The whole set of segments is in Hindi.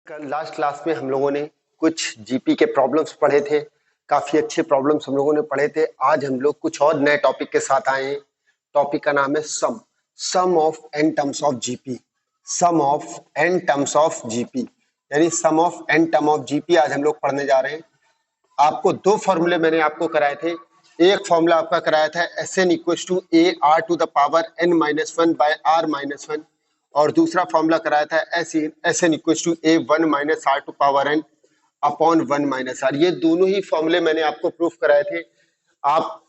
कल लास्ट क्लास में हम लोगों ने कुछ जीपी के प्रॉब्लम्स पढ़े थे। काफी अच्छे प्रॉब्लम्स हम लोगों ने पढ़े थे। आज हम लोग कुछ और नए टॉपिक के साथ आए हैं। टॉपिक का नाम है sum of n terms of GP. Sum of n terms of GP यानी sum of n term of GP आज हम लोग पढ़ने जा रहे हैं। आपको दो फॉर्मूले मैंने आपको कराए थे। एक फॉर्मूला आपका कराया था S N equal to A R to the power N minus one by R minus one, और दूसरा फॉर्मूला कराया था S N equal to A one minus R to power N upon one minus R. ये दोनों ही फॉर्मूले मैंने आपको प्रूफ कराए थे। आप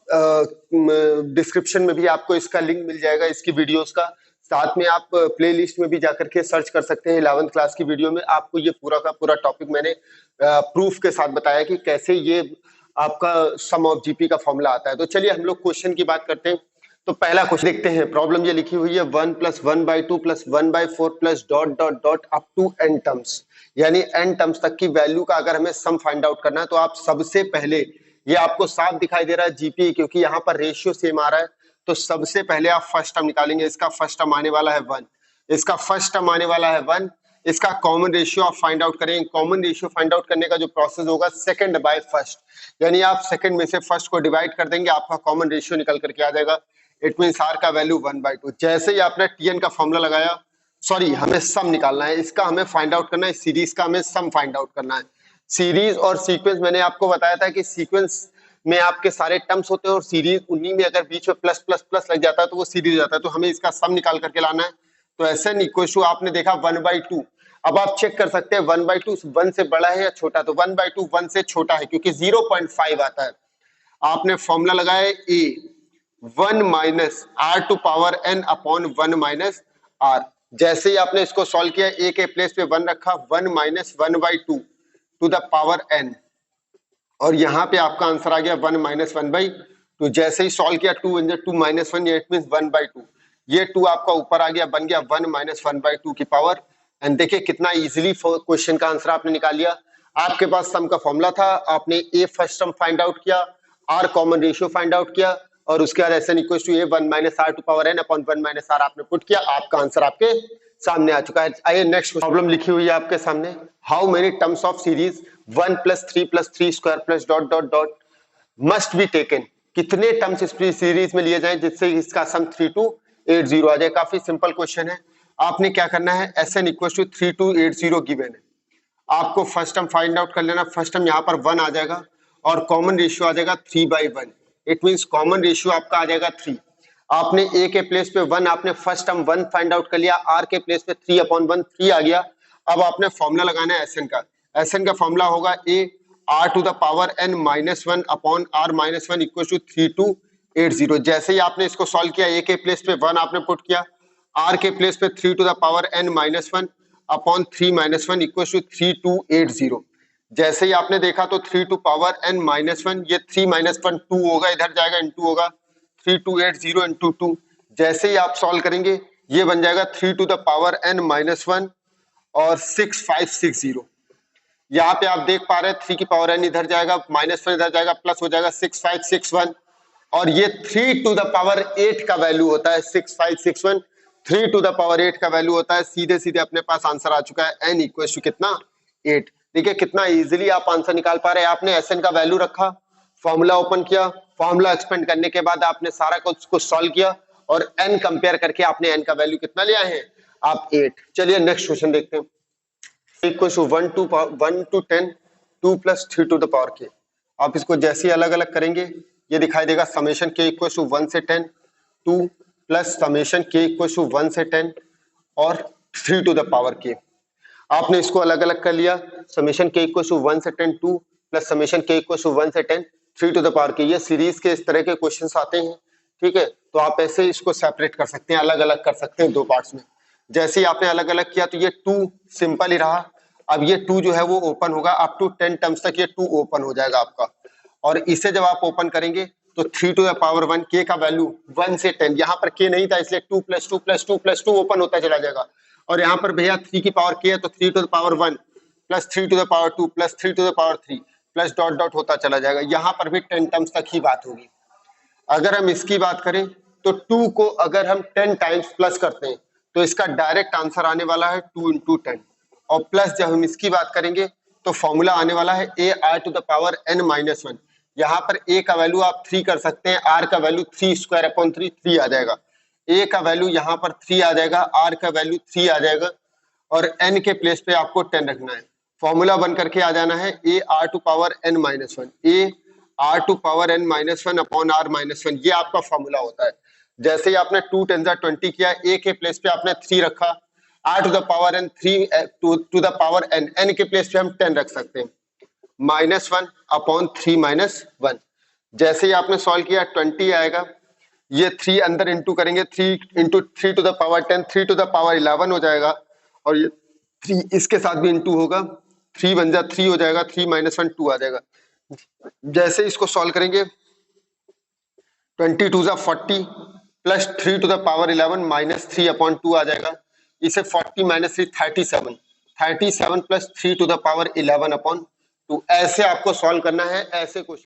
डिस्क्रिप्शन में भी आपको इसका लिंक मिल जाएगा, इसकी वीडियोस का। साथ में आप प्लेलिस्ट में भी जाकर के सर्च कर सकते हैं। 11th क्लास की वीडियो में आपको ये पूरा का पूरा टॉपिक मैंने प्रूफ के साथ बताया कि कैसे ये आपका सम ऑफ जीपी का फॉर्मूला आता है। तो चलिए हम लोग क्वेश्चन की बात करते हैं। तो पहला क्वेश्चन देखते हैं। प्रॉब्लम ये लिखी हुई है 1 + 1/2 + 1/4 + dot dot dot up to N terms, यानी एन टर्म्स तक की वैल्यू का अगर हमें सम फाइंड आउट करना है तो आप सबसे पहले, ये आपको साफ दिखाई दे रहा है जीपी क्योंकि यहाँ पर रेशियो सेम आ रहा है, तो सबसे पहले आप फर्स्ट टर्म निकालेंगे। इसका फर्स्ट टर्म आने वाला है 1, इसका फर्स्ट टर्म आने वाला है 1। इसका कॉमन रेशियो आप फाइंड आउट करेंगे। कॉमन रेशियो फाइंड आउट करने का जो प्रोसेस होगा सेकंड बाय फर्स्ट, यानी आप सेकंड में से फर्स्ट को डिवाइड कर देंगे, आपका कॉमन रेशियो निकल करके आ जाएगा। इट मीन आर का वैल्यू 1/2। जैसे ही आपने टीएन का फॉर्मूला लगाया, सॉरी हमें सम निकालना है, इसका हमें फाइंड आउट करना है, सीरीज का हमें सम फाइंड आउट करना है। सीरीज और सीक्वेंस मैंने आपको बताया था कि सीक्वेंस में आपके सारे टर्म्स होते हैं और सीरीज उन्हीं में अगर बीच में प्लस प्लस प्लस लग जाता है तो वो सीरीज हो जाता है। तो हमें इसका सम निकाल करके लाना है। तो एसएन इक्वल टू आपने देखा 1/2। अब आप चेक कर सकते हैं 1/2 1 से बड़ा है या छोटा। तो 1/2 1 से छोटा है क्योंकि 0.5 आता है। आपने फॉर्मूला लगाया A 1 minus R to power N upon 1 minus R. जैसे ही आपने इसको सॉल्व किया, ए के प्लेस पे 1 रखा, 1 minus 1/2 to the power N, और यहाँ पे आपका आंसर आ गया 1 माइनस 1/2। जैसे ही सॉल्व किया 2 × 2 - 1, इट मींस 1/2। ये 2 आपका ऊपर आ गया, बन गया 1 माइनस 1/2 की पावर। एंड देखिए कितना इजीली क्वेश्चन का आंसर आपने निकाल लिया। आपके पास सम का फॉर्मूला था, आपने A first term find out किया, R common ratio find out किया, और उसके बाद S N equal to A 1 minus R to power N upon 1 minus R आपने पुट किया। आपका आंसर आपके सामने आ चुका है। आइए नेक्स्ट प्रॉब्लम लिखी हुई है आपके सामने। How many terms of series 1 + 3 + 3 square plus dot dot dot must be taken. कितने टर्म्स इस सीरीज में लिए जाएं जिससे इसका सम 3280 आ जाए। काफी सिंपल क्वेश्चन है। आपने क्या करना है, S N equal to 3280 given है, आपको फर्स्ट टर्म फाइंड आउट कर लेना। फर्स्ट टर्म यहाँ पर 1 आ जाएगा और कॉमन रेशियो आ जाएगा 3/1। इट मींस कॉमन रेशियो आपका आ जाएगा 3। आपने ए के प्लेस पे 1, आपने फर्स्ट टर्म 1 फाइंड आउट कर लिया, आर के प्लेस पे 3/1 3 आ गया। अब आपने फॉर्मूला लगाना है एसएन का। एसएन का फॉर्मूला होगा A R to the power N minus 1 upon R minus 1 equal to 3280। जैसे ही आपने इसको सॉल्व किया, ए के प्लेस पे 1 आपने पुट किया, आर के प्लेस पे 3 to the power N minus 1 upon 3 - 1 equal to 3280। जैसे ही आपने देखा तो 3 टू पावर एन माइनस 1, ये 3 - 1 2 होगा, इधर जाएगा इनटू होगा, 3280 इंटू 2। जैसे ही आप सॉल्व करेंगे ये बन जाएगा 3 to the power N minus 1 और 6560। यहाँ पे आप देख पा रहे हैं 3 की पावर एन इधर जाएगा, -1 इधर जाएगा, प्लस हो जाएगा 6561, और ये 3 टू द पावर 8 का वैल्यू होता है। 6561 3 टू द पावर 8 का वैल्यू होता है। सीधे सीधे अपने पास आंसर आ चुका है n इक्वल टू कितना 8। देखिए कितना इजीली आप आंसर निकाल पा रहे हैं। आपने एसएन का वैल्यू रखा, फॉर्मूला ओपन किया, फॉर्मूला एक्सपेंड करने के बाद आपने सारा कुछ सॉल्व किया और n कंपेयर करके आपने n का वैल्यू कितना लिया है आप 8। चलिए नेक्स्ट क्वेश्चन देखते हैं। Equal to 1 to 10 2 + 3 to the power k। आप इसको जैसे ही अलग अलग करेंगे ये दिखाई देगा समेशन k इक्वल टू 1 से 10 2 plus summation k equal to 1 से 10 और 3 टू द पावर k। आपने इसको अलग अलग कर लिया, समेशन k इक्वल टू 1 से 10 2 plus summation k equal to 1 से 10 3 टू द पावर k। ये सीरीज के इस तरह के क्वेश्चंस आते हैं, ठीक है। तो आप ऐसे इसको सेपरेट कर सकते हैं, अलग अलग कर सकते हैं दो पार्ट्स में। जैसे ही आपने अलग अलग किया तो ये 2 सिंपल ही रहा। अब ये 2 जो है वो ओपन होगा, अप टू 10 टर्म्स तक ये 2 ओपन हो जाएगा आपका। और इसे जब आप ओपन करेंगे तो 3 टू द पावर 1 k का वैल्यू 1 से 10, यहाँ पर k नहीं था इसलिए 2 + 2 + 2 + 2 ओपन होता चला जाएगा। और यहाँ पर भैया 3 की पावर k है तो 3 to the power 1 plus 3 to the power 2 plus 3 to the power 3 plus dot dot होता चला जाएगा। यहाँ पर भी 10 टर्म्स तक ही बात होगी। अगर हम इसकी बात करें तो 2 को अगर हम 10 टाइम्स प्लस करते हैं तो इसका डायरेक्ट आंसर आने वाला है 2 × 10। और प्लस जब हम इसकी बात करेंगे तो फॉर्मूला आने वाला है A R to the power n minus one. यहाँ पर a का वैल्यू आप 3 कर सकते हैं, r का वैल्यू 3 स्क्वायर अपॉन 3 3 आ जाएगा। a का वैल्यू यहाँ पर 3 आ जाएगा, r का वैल्यू 3 आ जाएगा और n के प्लेस पे आपको 10 रखना है। फॉर्मूला बन करके आ जाना है A R to power n minus one, A R to power n minus one upon r minus one, ये आपका फॉर्मूला होता है। जैसे ही आपने 2 10 20 किया, a के प्लेस पे आपने 3 रखा, r to the power n 3 to the power n के प्लेस पे हम 10 रख सकते हैं, minus one upon 3 minus one. जैसे ही आपने सॉल्व किया 20 आएगा, ये 3 अंदर इंटू करेंगे, 3 into 3 to the power 10, 3 to the power 11 हो जाएगा और ये 3 इसके साथ भी इंटू होगा, 3 बन जा 3 हो जाएगा, 3 माइनस वन 2 आ जाएगा। जैसे इसको सॉल्व करेंगे 20 टू जा 40 plus 3 to the power 11 minus 3 upon 2 आ जाएगा। इसे 40 minus 3 37, 37 plus 3 to the power 11 upon 2। ऐसे आपको सॉल्व करना है, ऐसे क्वेश्चन।